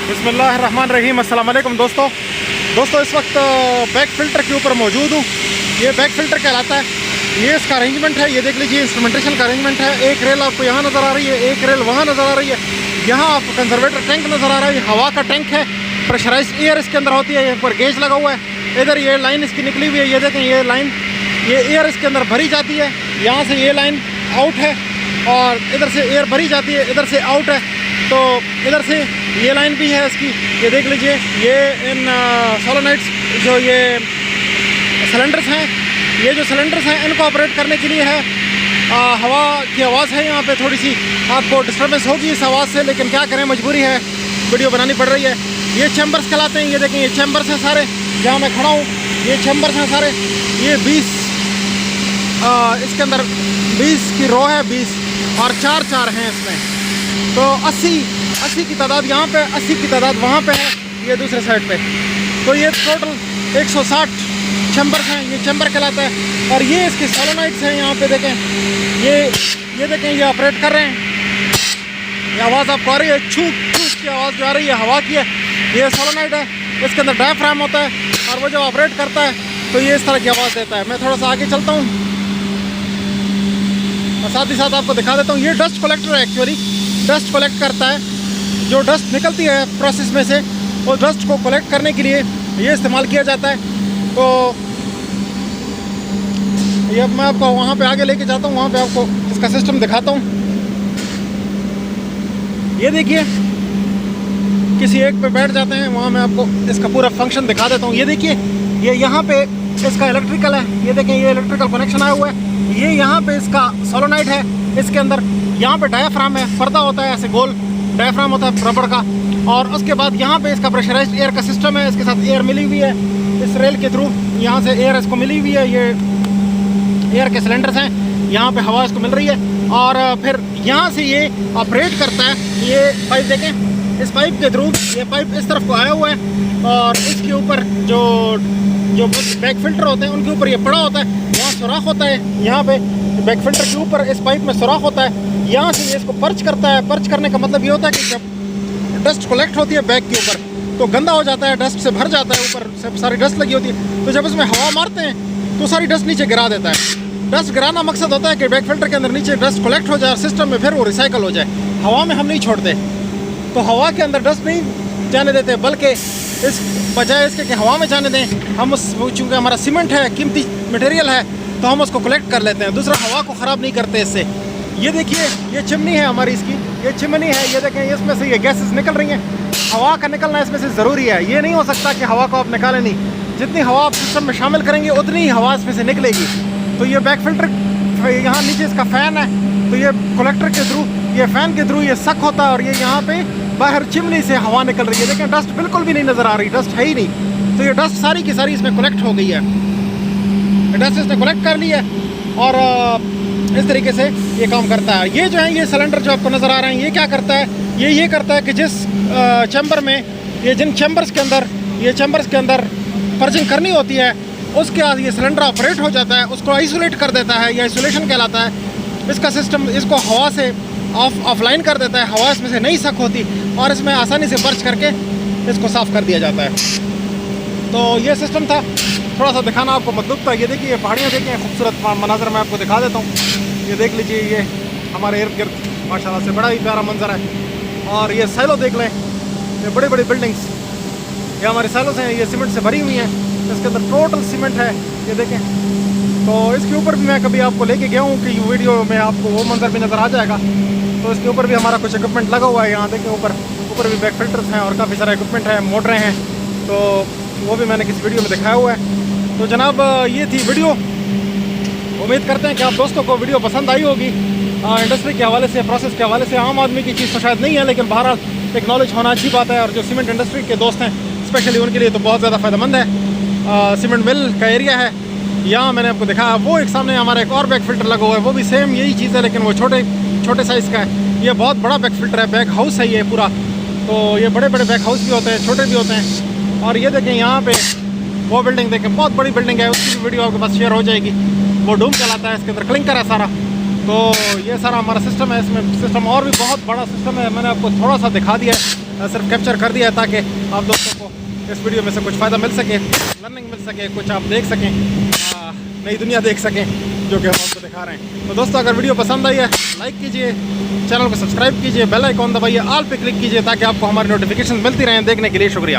बिस्मिल्लाहिर्रहमानिर्रहीम। अस्सलाम वालेकुम दोस्तों। इस वक्त बैक फ़िल्टर के ऊपर मौजूद हूँ। ये बैक फ़िल्टर कहलाता है। ये इसका अरेंजमेंट है, ये देख लीजिए इंस्ट्रूमेंटेशन का अरेंजमेंट है। एक रेल आपको यहाँ नज़र आ रही है, एक रेल वहाँ नज़र आ रही है। यहाँ आपको कंजर्वेटर टैंक नज़र आ रहा है, ये हवा का टैंक है। प्रेशराइज्ड एयर इसके अंदर होती है, यहाँ पर गेज लगा हुआ है। इधर ये लाइन इसकी निकली हुई है, ये देखें ये लाइन, ये एयर इसके अंदर भरी जाती है। यहाँ से ये लाइन आउट है और इधर से एयर भरी जाती है, इधर से आउट है। तो इधर से ये लाइन भी है इसकी, ये देख लीजिए। ये इन सोलोनाइड्स जो ये सिलेंडर्स हैं, ये जो सिलेंडर्स हैं इनको ऑपरेट करने के लिए है। हवा की आवाज़ है यहाँ पे, थोड़ी सी आपको डिस्टर्बेंस होगी इस आवाज़ से, लेकिन क्या करें, मजबूरी है, वीडियो बनानी पड़ रही है। ये चैम्बर्स कहलाते हैं, ये देखें ये चैम्बर्स हैं सारे, जहाँ मैं खड़ा हूँ ये चैम्बर्स हैं सारे। ये 20 इसके अंदर 20 की रो है, 20 और 4 हैं इसमें। तो 80 की तादाद यहाँ पे, 80 की तादाद वहाँ पे है, ये दूसरे साइड पे। तो ये टोटल 160 चैम्बर्स हैं, ये चैम्बर कहलाता है। और ये इसके सोलोनाइड्स हैं, यहाँ पे देखें ये देखें ये ऑपरेट कर रहे हैं। ये आवाज़ आपको आ रही है, छूक छूक की आवाज़ जो आ रही है हवा की है, ये सोलोनाइड है। इसके अंदर डायफ्राम होता है और वो जब ऑपरेट करता है तो ये इस तरह की आवाज़ देता है। मैं थोड़ा सा आगे चलता हूँ और साथ ही साथ आपको दिखा देता हूँ। ये डस्ट कलेक्टर है, एक्चुअली डस्ट कलेक्ट करता है। जो डस्ट निकलती है प्रोसेस में से, वो डस्ट को कलेक्ट करने के लिए ये इस्तेमाल किया जाता है। तो ये मैं आपको वहाँ पे आगे लेके जाता हूँ, वहाँ पे आपको इसका सिस्टम दिखाता हूँ। ये देखिए, किसी एक पे बैठ जाते हैं, वहाँ मैं आपको इसका पूरा फंक्शन दिखा देता हूँ। ये देखिए, ये यहाँ पे इसका इलेक्ट्रिकल है, ये देखें ये इलेक्ट्रिकल कनेक्शन आया हुआ है। ये यहाँ पे इसका सोलोनाइड है, इसके अंदर यहाँ पे डायाफ्राम है, पर्दा होता है, ऐसे गोल डायाफ्राम होता है रबड़ का। और उसके बाद यहाँ पे इसका प्रेशराइज्ड एयर का सिस्टम है, इसके साथ एयर मिली हुई है इस रेल के थ्रू, यहाँ से एयर इसको मिली हुई है। ये एयर के सिलेंडर्स हैं, यहाँ पे हवा इसको मिल रही है। और फिर यहाँ से ये ऑपरेट करता है। ये पाइप देखें, इस पाइप के थ्रू ये पाइप इस तरफ को आया हुआ है और इसके ऊपर जो बैक फिल्टर होते हैं उनके ऊपर ये पड़ा होता है। वहाँ सुराख होता है, यहाँ पे बैक फिल्टर के ऊपर इस पाइप में सुराख होता है। यहाँ से ये इसको पर्च करता है। पर्च करने का मतलब ये होता है कि जब डस्ट कलेक्ट होती है बैक के ऊपर तो गंदा हो जाता है, डस्ट से भर जाता है, ऊपर सब सारी डस्ट लगी होती है। तो जब इसमें हवा मारते हैं तो सारी डस्ट नीचे गिरा देता है। डस्ट गिराना मकसद होता है कि बैक फिल्टर के अंदर नीचे डस्ट कलेक्ट हो जाए और सिस्टम में फिर वो रिसाइकल हो जाए। हवा में हम नहीं छोड़ते, तो हवा के अंदर डस्ट नहीं जाने देते, बल्कि इस बजाय इसके कि हवा में जाने दें, हम उस चूँकि हमारा सीमेंट है, कीमती मटेरियल है, तो हम उसको कलेक्ट कर लेते हैं। दूसरा, हवा को ख़राब नहीं करते इससे। ये देखिए, ये चिमनी है हमारी, इसकी ये चिमनी है, ये देखें इसमें से ये गैसेस निकल रही हैं। हवा का निकलना इसमें से ज़रूरी है। ये नहीं हो सकता कि हवा को आप निकालें नहीं, जितनी हवा आप सिस्टम में शामिल करेंगे उतनी ही हवा इसमें से निकलेगी। तो ये बैक फिल्टर, यहाँ नीचे इसका फ़ैन है, तो ये कलेक्टर के थ्रू, ये फ़ैन के थ्रू ये सक होता है और ये यहाँ पे बाहर चिमनी से हवा निकल रही है। देखें डस्ट बिल्कुल भी नहीं नज़र आ रही, डस्ट है ही नहीं। तो ये डस्ट सारी की सारी इसमें कलेक्ट हो गई है, डस्ट इसने कलेक्ट कर ली है और इस तरीके से ये काम करता है। ये जो है ये सिलेंडर जो आपको नज़र आ रहे हैं, ये क्या करता है, ये करता है कि जिस चैम्बर में जिन चैम्बर्स के अंदर पर्जिंग करनी होती है, उसके बाद ये सिलेंडर ऑपरेट हो जाता है, उसको आइसोलेट कर देता है, ये आइसोलेशन कहलाता है। इसका सिस्टम इसको हवा से ऑफलाइन कर देता है, हवा इसमें से नहीं सक होती और इसमें आसानी से पर्च करके इसको साफ़ कर दिया जाता है। तो ये सिस्टम था, थोड़ा सा दिखाना आपको मतलब था। ये देखिए, ये पहाड़ियाँ देखिए, खूबसूरत मनाजर मैं आपको दिखा देता हूँ। ये देख लीजिए, ये हमारे इर्द गिर्द माशाल्लाह से बड़ा ही प्यारा मंजर है। और ये सैलो देख लें, ये बड़ी बड़ी बिल्डिंग्स, ये हमारे सैलों से ये सीमेंट से भरी हुई हैं। इसके अंदर टोटल सीमेंट है, ये देखें। तो इसके ऊपर भी मैं कभी आपको लेके गया हूँ कि वीडियो में आपको वो मंजर भी नज़र आ जाएगा। तो इसके ऊपर भी हमारा कुछ इक्विपमेंट लगा हुआ है, यहाँ देखें ऊपर भी बैक फिल्टर्स हैं और काफ़ी सारा इक्विपमेंट है, मोटरें हैं। तो वो भी मैंने किसी वीडियो में दिखाया हुआ है। तो जनाब, ये थी वीडियो। उम्मीद करते हैं कि आप दोस्तों को वीडियो पसंद आई होगी। इंडस्ट्री के हवाले से, प्रोसेस के हवाले से आम आदमी की चीज़ तो शायद नहीं है, लेकिन बहरहाल एक नॉलेज होना अच्छी बात है। और जो सीमेंट इंडस्ट्री के दोस्त हैं स्पेशली उनके लिए तो बहुत ज़्यादा फ़ायदेमंद है। सीमेंट मिल का एरिया है यहाँ, मैंने आपको दिखाया। वो एक सामने हमारा एक और बैक फिल्टर लगा हुआ है, वो भी सेम यही चीज़ है, लेकिन वो छोटे साइज़ का है। ये बहुत बड़ा बैक फिल्टर है, बैक हाउस है ये पूरा। तो ये बड़े बड़े बैक हाउस भी होते हैं, छोटे भी होते हैं। और ये देखें यहाँ पे वो बिल्डिंग देखें, बहुत बड़ी बिल्डिंग है, उसकी भी वीडियो आपके पास शेयर हो जाएगी। वो डूम चलाता है, इसके अंदर क्लिंकर है सारा। तो ये सारा हमारा सिस्टम है, इसमें सिस्टम और भी बहुत बड़ा सिस्टम है, मैंने आपको थोड़ा सा दिखा दिया है। सिर्फ कैप्चर कर दिया है ताकि आप दोस्तों को इस वीडियो में से कुछ फ़ायदा मिल सके, लर्निंग मिल सके, कुछ आप देख सकें, नई दुनिया देख सकें जो कि हम आपको दिखा रहे हैं। तो दोस्तों अगर वीडियो पसंद आई है लाइक कीजिए, चैनल को सब्सक्राइब कीजिए, बेल आइकॉन दबाइए, ऑल पे क्लिक कीजिए ताकि आपको हमारी नोटिफिकेशन मिलती रहें। देखने के लिए शुक्रिया।